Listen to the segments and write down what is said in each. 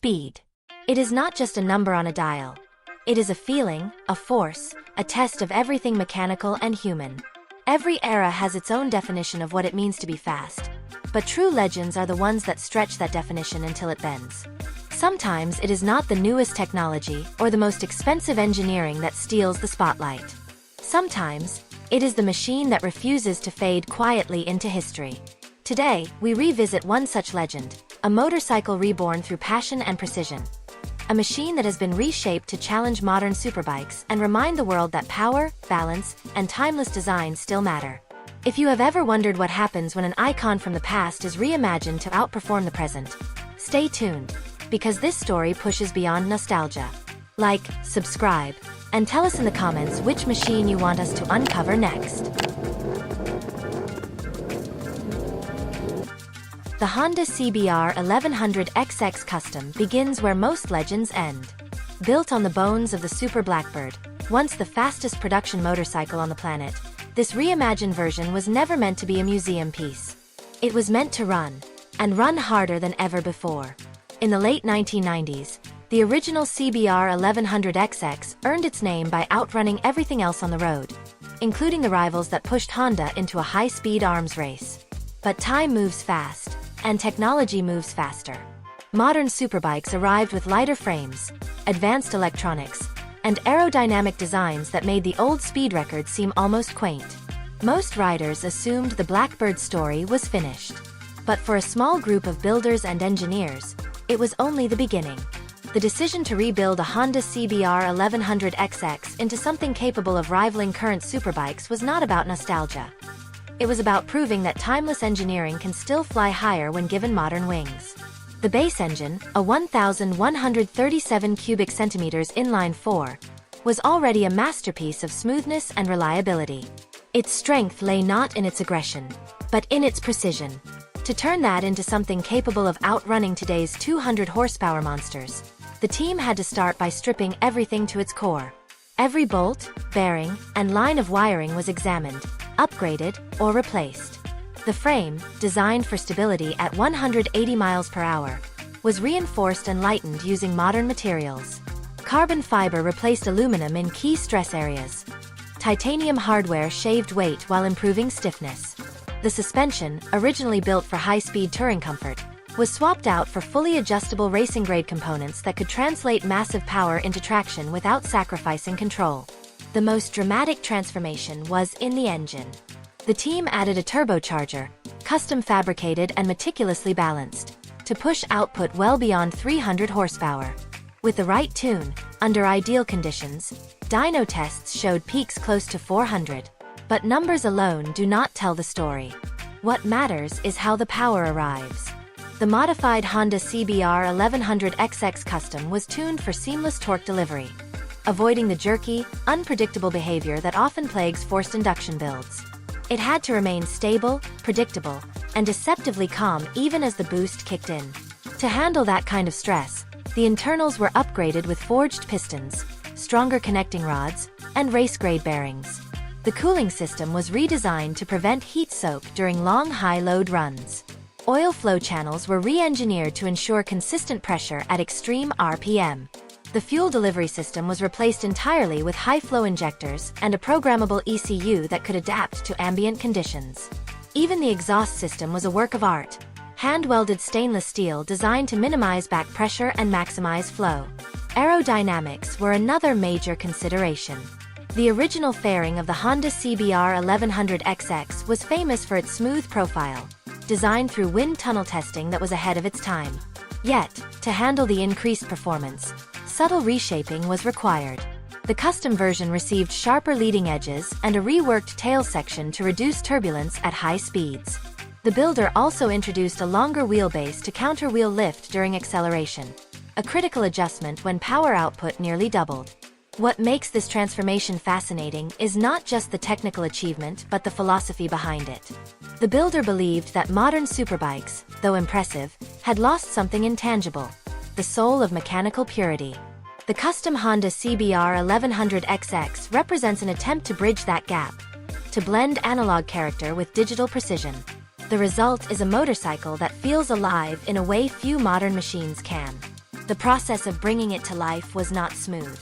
Speed. It is not just a number on a dial. It is a feeling, a force, a test of everything mechanical and human. Every era has its own definition of what it means to be fast. But true legends are the ones that stretch that definition until it bends. Sometimes it is not the newest technology or the most expensive engineering that steals the spotlight. Sometimes, it is the machine that refuses to fade quietly into history. Today, we revisit one such legend, a motorcycle reborn through passion and precision. A machine that has been reshaped to challenge modern superbikes and remind the world that power, balance, and timeless design still matter. If you have ever wondered what happens when an icon from the past is reimagined to outperform the present, stay tuned, because this story pushes beyond nostalgia. Like, subscribe, and tell us in the comments which machine you want us to uncover next. The Honda CBR1100XX Custom begins where most legends end. Built on the bones of the Super Blackbird, once the fastest production motorcycle on the planet, this reimagined version was never meant to be a museum piece. It was meant to run, and run harder than ever before. In the late 1990s, the original CBR1100XX earned its name by outrunning everything else on the road, including the rivals that pushed Honda into a high-speed arms race. But time moves fast, and technology moves faster. Modern superbikes arrived with lighter frames, advanced electronics, and aerodynamic designs that made the old speed records seem almost quaint. Most riders assumed the Blackbird story was finished. But for a small group of builders and engineers, it was only the beginning. The decision to rebuild a Honda CBR1100XX into something capable of rivaling current superbikes was not about nostalgia. It was about proving that timeless engineering can still fly higher when given modern wings. The base engine, a 1,137 cubic centimeters inline-4, was already a masterpiece of smoothness and reliability. Its strength lay not in its aggression, but in its precision. To turn that into something capable of outrunning today's 200 horsepower monsters, the team had to start by stripping everything to its core. Every bolt, bearing, and line of wiring was examined, upgraded, or replaced. The frame, designed for stability at 180 miles per hour, was reinforced and lightened using modern materials. Carbon fiber replaced aluminum in key stress areas. Titanium hardware shaved weight while improving stiffness. The suspension, originally built for high-speed touring comfort, was swapped out for fully adjustable racing-grade components that could translate massive power into traction without sacrificing control. The most dramatic transformation was in the engine. The team added a turbocharger, custom fabricated and meticulously balanced, to push output well beyond 300 horsepower. With the right tune, under ideal conditions, dyno tests showed peaks close to 400. But numbers alone do not tell the story. What matters is how the power arrives. The modified Honda CBR1100XX Custom was tuned for seamless torque delivery, avoiding the jerky, unpredictable behavior that often plagues forced induction builds. It had to remain stable, predictable, and deceptively calm even as the boost kicked in. To handle that kind of stress, the internals were upgraded with forged pistons, stronger connecting rods, and race-grade bearings. The cooling system was redesigned to prevent heat soak during long high-load runs. Oil flow channels were re-engineered to ensure consistent pressure at extreme RPM. The fuel delivery system was replaced entirely with high-flow injectors and a programmable ECU that could adapt to ambient conditions. Even the exhaust system was a work of art, hand-welded stainless steel designed to minimize back pressure and maximize flow. Aerodynamics were another major consideration. The original fairing of the Honda CBR1100XX was famous for its smooth profile, designed through wind tunnel testing that was ahead of its time. Yet, to handle the increased performance, subtle reshaping was required. The custom version received sharper leading edges and a reworked tail section to reduce turbulence at high speeds. The builder also introduced a longer wheelbase to counter wheel lift during acceleration, a critical adjustment when power output nearly doubled. What makes this transformation fascinating is not just the technical achievement but the philosophy behind it. The builder believed that modern superbikes, though impressive, had lost something intangible: the soul of mechanical purity. The custom Honda CBR1100XX represents an attempt to bridge that gap, to blend analog character with digital precision. The result is a motorcycle that feels alive in a way few modern machines can. The process of bringing it to life was not smooth.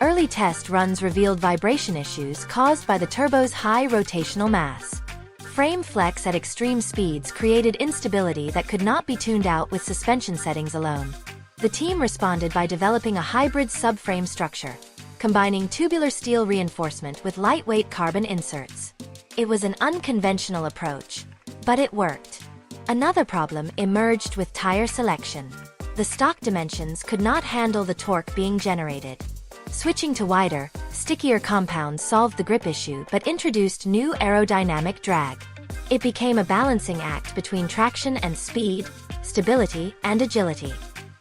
Early test runs revealed vibration issues caused by the turbo's high rotational mass. Frame flex at extreme speeds created instability that could not be tuned out with suspension settings alone. The team responded by developing a hybrid subframe structure, combining tubular steel reinforcement with lightweight carbon inserts. It was an unconventional approach, but it worked. Another problem emerged with tire selection. The stock dimensions could not handle the torque being generated. Switching to wider, stickier compounds solved the grip issue but introduced new aerodynamic drag. It became a balancing act between traction and speed, stability and agility.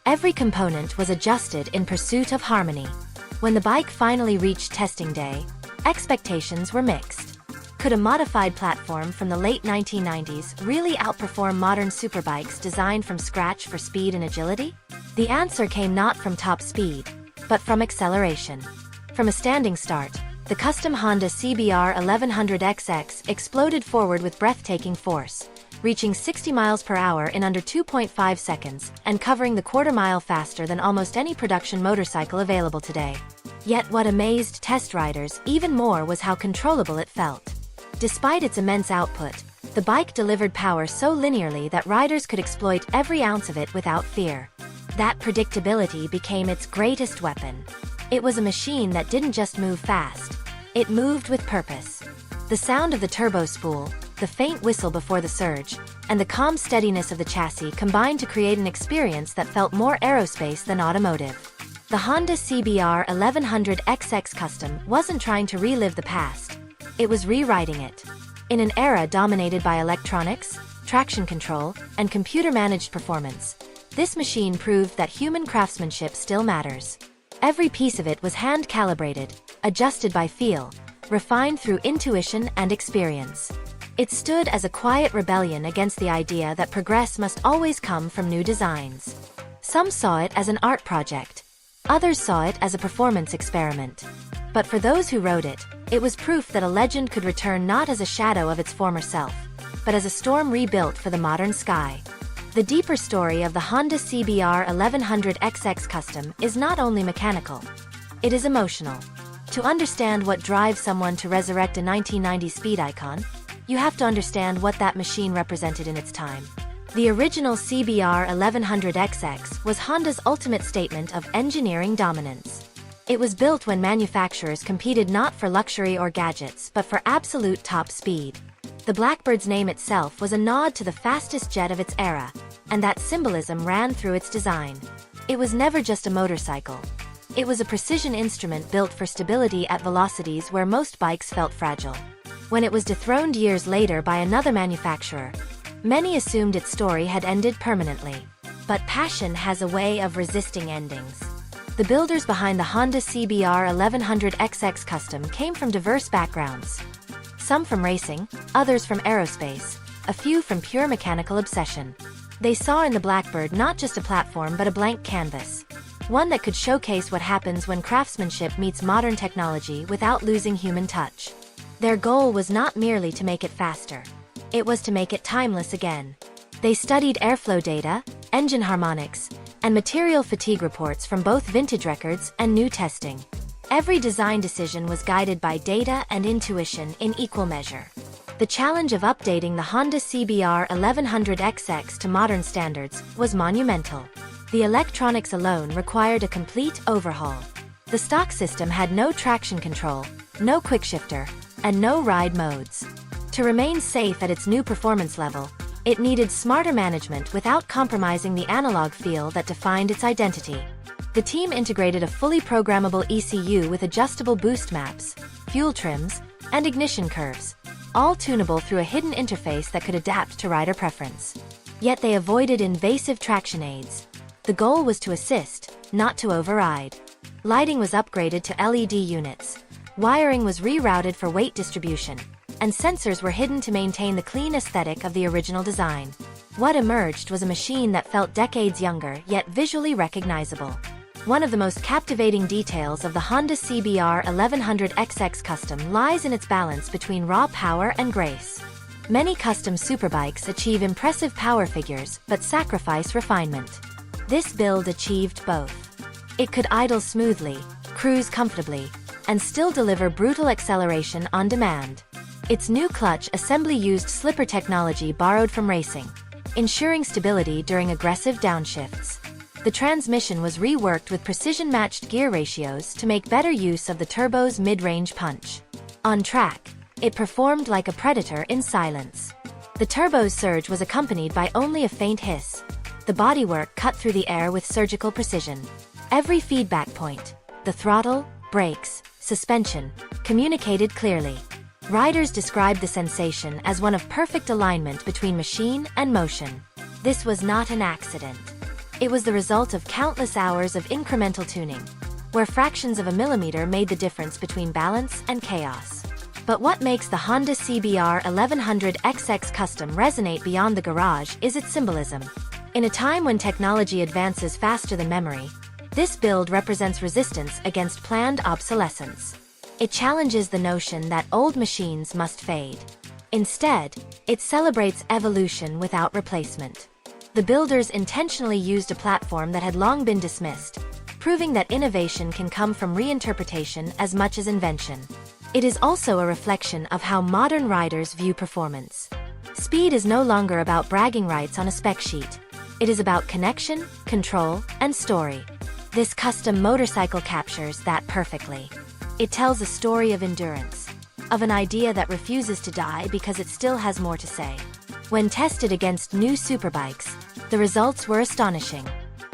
Every component was adjusted in pursuit of harmony. When the bike finally reached testing day, expectations were mixed. Could a modified platform from the late 1990s really outperform modern superbikes designed from scratch for speed and agility? The answer came not from top speed, but from acceleration. From a standing start, the custom Honda CBR1100XX exploded forward with breathtaking force, reaching 60 miles per hour in under 2.5 seconds and covering the quarter-mile faster than almost any production motorcycle available today. Yet what amazed test riders even more was how controllable it felt. Despite its immense output, the bike delivered power so linearly that riders could exploit every ounce of it without fear. That predictability became its greatest weapon. It was a machine that didn't just move fast, it moved with purpose. The sound of the turbo spool, the faint whistle before the surge, and the calm steadiness of the chassis combined to create an experience that felt more aerospace than automotive. The Honda CBR1100XX Custom wasn't trying to relive the past, it was rewriting it. In an era dominated by electronics, traction control, and computer-managed performance, this machine proved that human craftsmanship still matters. Every piece of it was hand-calibrated, adjusted by feel, refined through intuition and experience. It stood as a quiet rebellion against the idea that progress must always come from new designs. Some saw it as an art project. Others saw it as a performance experiment. But for those who rode it, it was proof that a legend could return not as a shadow of its former self, but as a storm rebuilt for the modern sky. The deeper story of the Honda CBR1100XX Custom is not only mechanical, it is emotional. To understand what drives someone to resurrect a 1990s speed icon, you have to understand what that machine represented in its time. The original CBR1100XX was Honda's ultimate statement of engineering dominance. It was built when manufacturers competed not for luxury or gadgets but for absolute top speed. The Blackbird's name itself was a nod to the fastest jet of its era, and that symbolism ran through its design. It was never just a motorcycle. It was a precision instrument built for stability at velocities where most bikes felt fragile. When it was dethroned years later by another manufacturer, many assumed its story had ended permanently. But passion has a way of resisting endings. The builders behind the Honda CBR1100XX Custom came from diverse backgrounds. Some from racing, others from aerospace, a few from pure mechanical obsession. They saw in the Blackbird not just a platform but a blank canvas. One that could showcase what happens when craftsmanship meets modern technology without losing human touch. Their goal was not merely to make it faster. It was to make it timeless again. They studied airflow data, engine harmonics, and material fatigue reports from both vintage records and new testing. Every design decision was guided by data and intuition in equal measure. The challenge of updating the Honda CBR1100XX to modern standards was monumental. The electronics alone required a complete overhaul. The stock system had no traction control, no quickshifter, and no ride modes. To remain safe at its new performance level, it needed smarter management without compromising the analog feel that defined its identity. The team integrated a fully programmable ECU with adjustable boost maps, fuel trims, and ignition curves, all tunable through a hidden interface that could adapt to rider preference. Yet they avoided invasive traction aids. The goal was to assist, not to override. Lighting was upgraded to LED units, wiring was rerouted for weight distribution, and sensors were hidden to maintain the clean aesthetic of the original design. What emerged was a machine that felt decades younger yet visually recognizable. One of the most captivating details of the Honda CBR1100XX Custom lies in its balance between raw power and grace. Many custom superbikes achieve impressive power figures but sacrifice refinement. This build achieved both. It could idle smoothly, cruise comfortably, and still deliver brutal acceleration on demand. Its new clutch assembly used slipper technology borrowed from racing, ensuring stability during aggressive downshifts. The transmission was reworked with precision-matched gear ratios to make better use of the turbo's mid-range punch. On track, it performed like a predator in silence. The turbo's surge was accompanied by only a faint hiss. The bodywork cut through the air with surgical precision. Every feedback point, the throttle, brakes, suspension, communicated clearly. Riders described the sensation as one of perfect alignment between machine and motion. This was not an accident. It was the result of countless hours of incremental tuning, where fractions of a millimeter made the difference between balance and chaos. But what makes the Honda CBR1100XX Custom resonate beyond the garage is its symbolism. In a time when technology advances faster than memory, this build represents resistance against planned obsolescence. It challenges the notion that old machines must fade. Instead, it celebrates evolution without replacement. The builders intentionally used a platform that had long been dismissed, proving that innovation can come from reinterpretation as much as invention. It is also a reflection of how modern riders view performance. Speed is no longer about bragging rights on a spec sheet. It is about connection, control, and story. This custom motorcycle captures that perfectly. It tells a story of endurance, of an idea that refuses to die because it still has more to say. When tested against new Superbikes, the results were astonishing.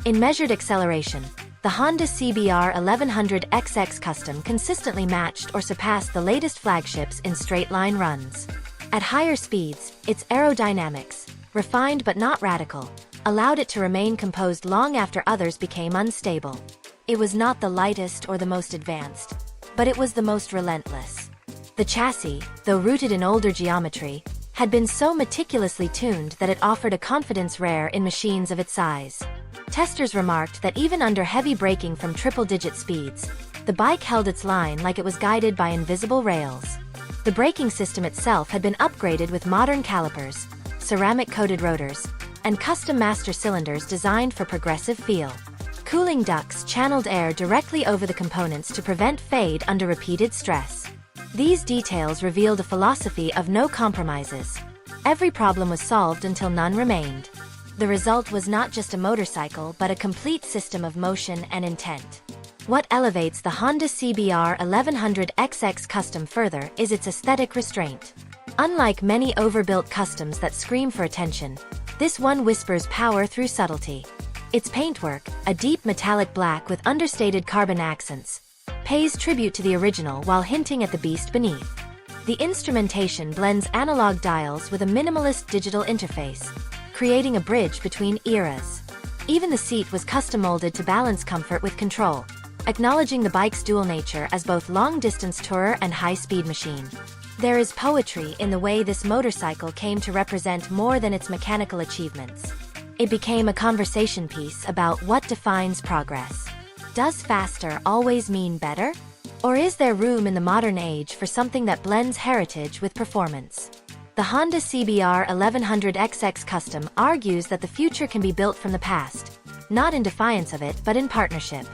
In measured acceleration, the Honda CBR1100XX Custom consistently matched or surpassed the latest flagships in straight-line runs. At higher speeds, its aerodynamics, refined but not radical, allowed it to remain composed long after others became unstable. It was not the lightest or the most advanced, but it was the most relentless. The chassis, though rooted in older geometry, had been so meticulously tuned that it offered a confidence rare in machines of its size. Testers remarked that even under heavy braking from triple-digit speeds, the bike held its line like it was guided by invisible rails. The braking system itself had been upgraded with modern calipers, ceramic-coated rotors, and custom master cylinders designed for progressive feel. Cooling ducts channeled air directly over the components to prevent fade under repeated stress. These details revealed a philosophy of no compromises. Every problem was solved until none remained. The result was not just a motorcycle but a complete system of motion and intent. What elevates the Honda CBR1100XX Custom further is its aesthetic restraint. Unlike many overbuilt customs that scream for attention, this one whispers power through subtlety. Its paintwork, a deep metallic black with understated carbon accents, pays tribute to the original while hinting at the beast beneath. The instrumentation blends analog dials with a minimalist digital interface, creating a bridge between eras. Even the seat was custom-molded to balance comfort with control, acknowledging the bike's dual nature as both long-distance tourer and high-speed machine. There is poetry in the way this motorcycle came to represent more than its mechanical achievements. It became a conversation piece about what defines progress. Does faster always mean better? Or is there room in the modern age for something that blends heritage with performance? The Honda CBR1100XX Custom argues that the future can be built from the past, not in defiance of it but in partnership.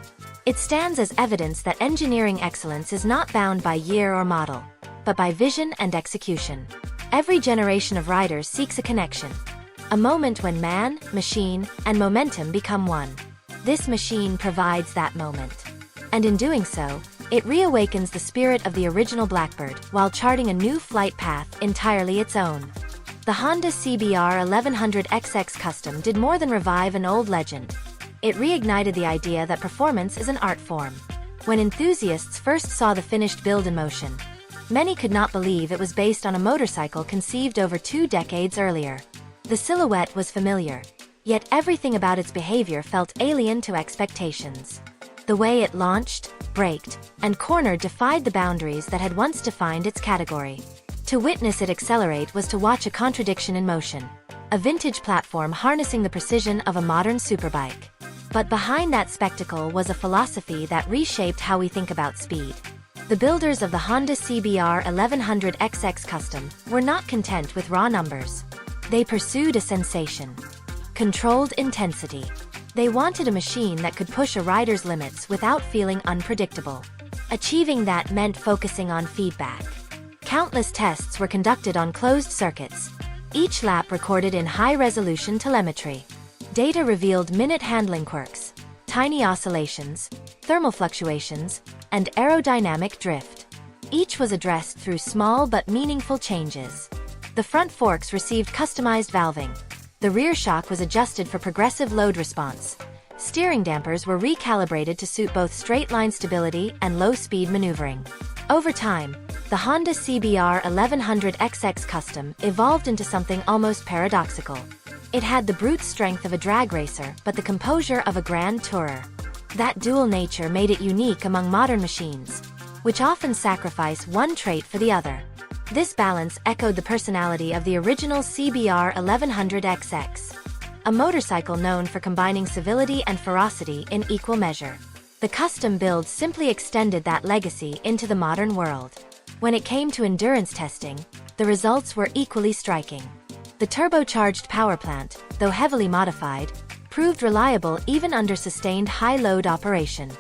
It stands as evidence that engineering excellence is not bound by year or model, but by vision and execution. Every generation of riders seeks a connection, a moment when man, machine, and momentum become one. This machine provides that moment. And in doing so, it reawakens the spirit of the original Blackbird while charting a new flight path entirely its own. The Honda CBR1100XX Custom did more than revive an old legend. It reignited the idea that performance is an art form. When enthusiasts first saw the finished build in motion, many could not believe it was based on a motorcycle conceived over 2 decades earlier. The silhouette was familiar, yet everything about its behavior felt alien to expectations. The way it launched, braked, and cornered defied the boundaries that had once defined its category. To witness it accelerate was to watch a contradiction in motion, a vintage platform harnessing the precision of a modern superbike. But behind that spectacle was a philosophy that reshaped how we think about speed. The builders of the Honda CBR1100XX Custom were not content with raw numbers. They pursued a sensation. Controlled intensity. They wanted a machine that could push a rider's limits without feeling unpredictable. Achieving that meant focusing on feedback. Countless tests were conducted on closed circuits, each lap recorded in high-resolution telemetry. Data revealed minute handling quirks, tiny oscillations, thermal fluctuations, and aerodynamic drift. Each was addressed through small but meaningful changes. The front forks received customized valving. The rear shock was adjusted for progressive load response. Steering dampers were recalibrated to suit both straight-line stability and low-speed maneuvering. Over time, the Honda CBR1100XX Custom evolved into something almost paradoxical. It had the brute strength of a drag racer but the composure of a grand tourer. That dual nature made it unique among modern machines, which often sacrifice one trait for the other. This balance echoed the personality of the original CBR1100XX, a motorcycle known for combining civility and ferocity in equal measure. The custom build simply extended that legacy into the modern world. When it came to endurance testing, the results were equally striking. The turbocharged power plant, though heavily modified, proved reliable even under sustained high-load operation.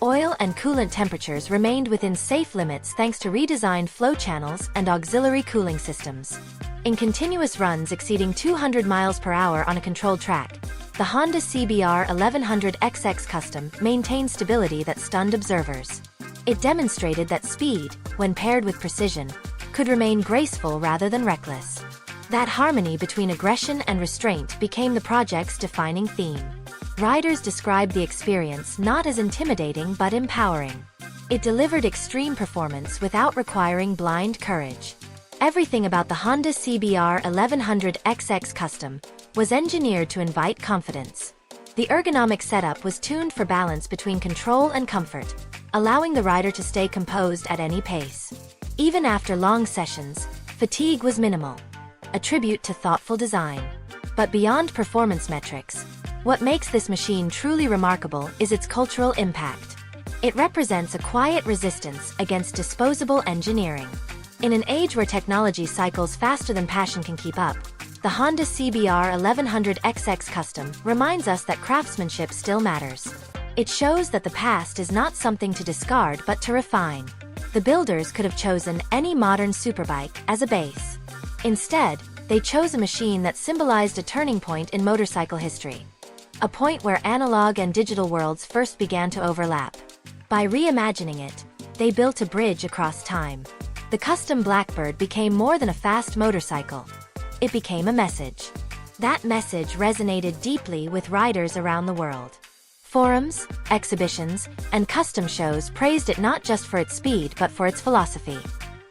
Oil and coolant temperatures remained within safe limits thanks to redesigned flow channels and auxiliary cooling systems. In continuous runs exceeding 200 miles per hour on a controlled track, the Honda CBR1100XX Custom maintained stability that stunned observers. It demonstrated that speed, when paired with precision, could remain graceful rather than reckless. That harmony between aggression and restraint became the project's defining theme. Riders described the experience not as intimidating but empowering. It delivered extreme performance without requiring blind courage. Everything about the Honda CBR1100XX Custom was engineered to invite confidence. The ergonomic setup was tuned for balance between control and comfort, allowing the rider to stay composed at any pace. Even after long sessions, fatigue was minimal, a tribute to thoughtful design. But beyond performance metrics, what makes this machine truly remarkable is its cultural impact. It represents a quiet resistance against disposable engineering. In an age where technology cycles faster than passion can keep up, the Honda CBR1100XX Custom reminds us that craftsmanship still matters. It shows that the past is not something to discard but to refine. The builders could have chosen any modern superbike as a base. Instead, they chose a machine that symbolized a turning point in motorcycle history. A point where analog and digital worlds first began to overlap. By reimagining it, they built a bridge across time. The custom Blackbird became more than a fast motorcycle. It became a message. That message resonated deeply with riders around the world. Forums, exhibitions, and custom shows praised it not just for its speed but for its philosophy.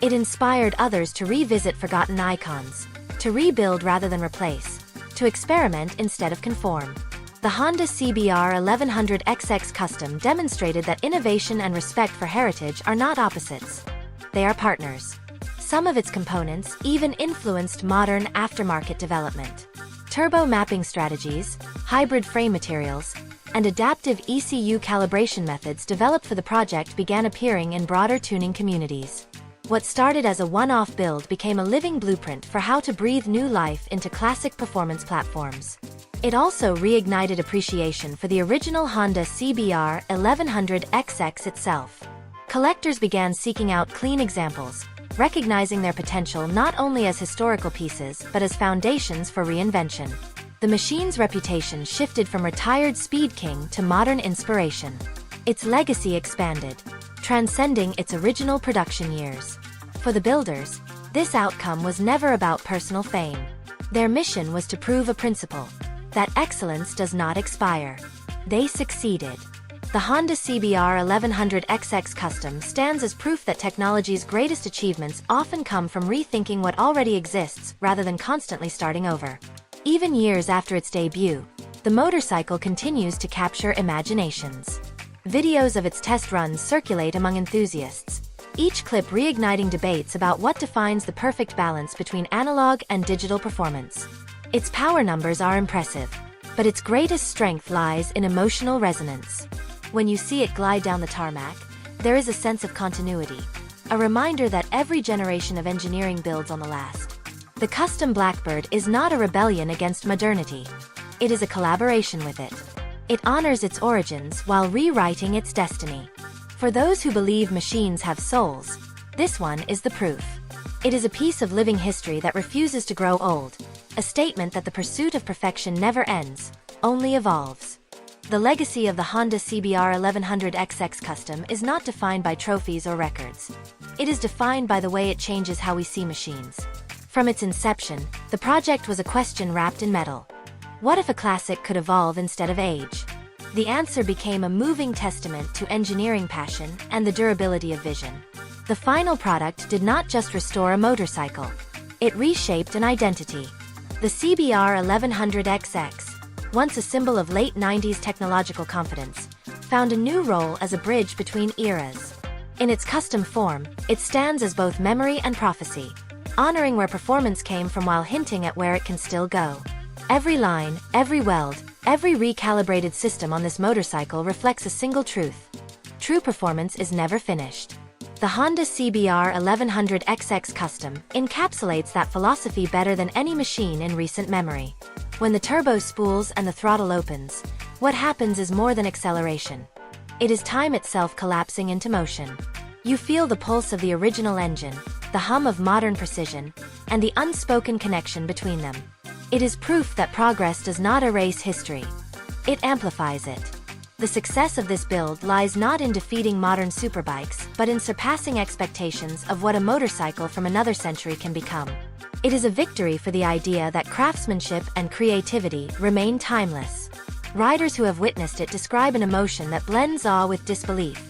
It inspired others to revisit forgotten icons, to rebuild rather than replace, to experiment instead of conform. The Honda CBR1100XX Custom demonstrated that innovation and respect for heritage are not opposites. They are partners. Some of its components even influenced modern aftermarket development. Turbo mapping strategies, hybrid frame materials, and adaptive ECU calibration methods developed for the project began appearing in broader tuning communities. What started as a one-off build became a living blueprint for how to breathe new life into classic performance platforms. It also reignited appreciation for the original Honda CBR1100XX itself. Collectors began seeking out clean examples, recognizing their potential not only as historical pieces but as foundations for reinvention. The machine's reputation shifted from retired speed king to modern inspiration. Its legacy expanded, transcending its original production years. For the builders, this outcome was never about personal fame. Their mission was to prove a principle: that excellence does not expire. They succeeded. The Honda CBR1100XX Custom stands as proof that technology's greatest achievements often come from rethinking what already exists rather than constantly starting over. Even years after its debut, the motorcycle continues to capture imaginations. Videos of its test runs circulate among enthusiasts, each clip reigniting debates about what defines the perfect balance between analog and digital performance. Its power numbers are impressive, but its greatest strength lies in emotional resonance. When you see it glide down the tarmac, there is a sense of continuity, a reminder that every generation of engineering builds on the last. The custom Blackbird is not a rebellion against modernity. It is a collaboration with it. It honors its origins while rewriting its destiny. For those who believe machines have souls, this one is the proof. It is a piece of living history that refuses to grow old, a statement that the pursuit of perfection never ends, only evolves. The legacy of the Honda CBR1100XX Custom is not defined by trophies or records. It is defined by the way it changes how we see machines. From its inception, the project was a question wrapped in metal. What if a classic could evolve instead of age? The answer became a moving testament to engineering passion and the durability of vision. The final product did not just restore a motorcycle. It reshaped an identity. The CBR1100XX, once a symbol of late 90s technological confidence, found a new role as a bridge between eras. In its custom form, it stands as both memory and prophecy, honoring where performance came from while hinting at where it can still go. Every line, every weld, every recalibrated system on this motorcycle reflects a single truth. True performance is never finished. The Honda CBR1100XX Custom encapsulates that philosophy better than any machine in recent memory. When the turbo spools and the throttle opens, what happens is more than acceleration. It is time itself collapsing into motion. You feel the pulse of the original engine, the hum of modern precision, and the unspoken connection between them. It is proof that progress does not erase history. It amplifies it. The success of this build lies not in defeating modern superbikes, but in surpassing expectations of what a motorcycle from another century can become. It is a victory for the idea that craftsmanship and creativity remain timeless. Riders who have witnessed it describe an emotion that blends awe with disbelief,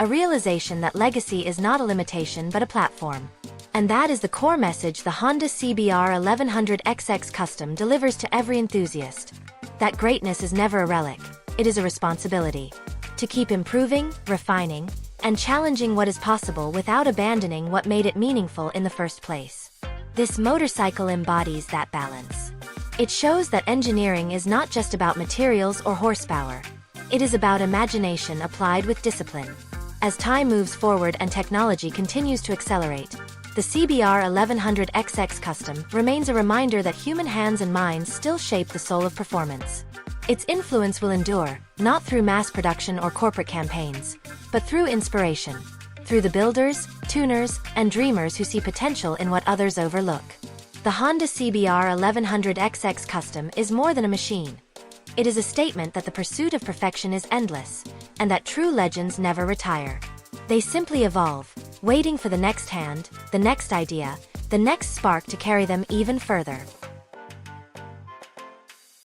a realization that legacy is not a limitation but a platform. And that is the core message the Honda CBR1100XX Custom delivers to every enthusiast. That greatness is never a relic, it is a responsibility. To keep improving, refining, and challenging what is possible without abandoning what made it meaningful in the first place. This motorcycle embodies that balance. It shows that engineering is not just about materials or horsepower. It is about imagination applied with discipline. As time moves forward and technology continues to accelerate, the CBR1100XX Custom remains a reminder that human hands and minds still shape the soul of performance. Its influence will endure, not through mass production or corporate campaigns, but through inspiration, through the builders, tuners, and dreamers who see potential in what others overlook. The Honda CBR1100XX Custom is more than a machine. It is a statement that the pursuit of perfection is endless, and that true legends never retire. They simply evolve, waiting for the next hand, the next idea, the next spark to carry them even further.